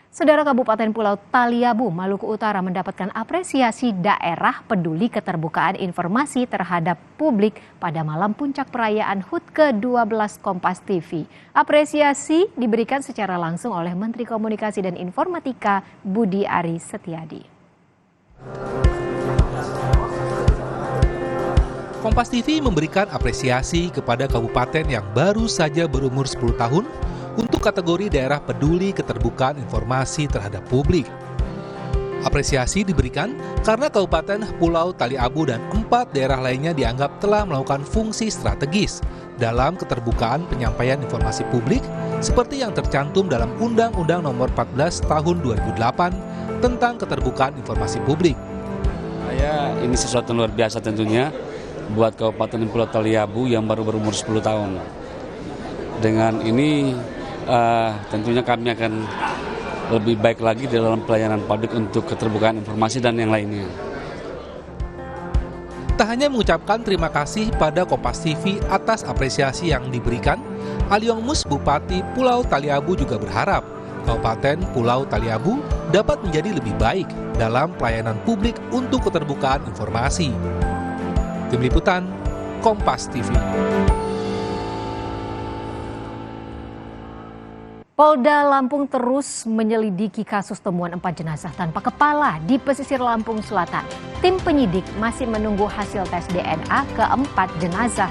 Saudara Kabupaten Pulau Taliabu, Maluku Utara mendapatkan apresiasi daerah peduli keterbukaan informasi terhadap publik pada malam puncak perayaan HUT ke-12 Kompas TV. Apresiasi diberikan secara langsung oleh Menteri Komunikasi dan Informatika Budi Ari Setiadi. Kompas TV memberikan apresiasi kepada kabupaten yang baru saja berumur 10 tahun untuk kategori daerah peduli keterbukaan informasi terhadap publik. Apresiasi diberikan karena Kabupaten Pulau Taliabu dan 4 daerah lainnya dianggap telah melakukan fungsi strategis dalam keterbukaan penyampaian informasi publik seperti yang tercantum dalam Undang-Undang Nomor 14 Tahun 2008 tentang keterbukaan informasi publik. Ini sesuatu luar biasa tentunya buat Kabupaten Pulau Taliabu yang baru berumur 10 tahun. Dengan ini tentunya kami akan lebih baik lagi dalam pelayanan publik untuk keterbukaan informasi dan yang lainnya. Tak hanya mengucapkan terima kasih pada Kompas TV atas apresiasi yang diberikan, Aliong Mus Bupati Pulau Taliabu juga berharap Kabupaten Pulau Taliabu dapat menjadi lebih baik dalam pelayanan publik untuk keterbukaan informasi. Tim Liputan, Kompas TV. Polda Lampung terus menyelidiki kasus temuan 4 jenazah tanpa kepala di pesisir Lampung Selatan. Tim penyidik masih menunggu hasil tes DNA ke-4 jenazah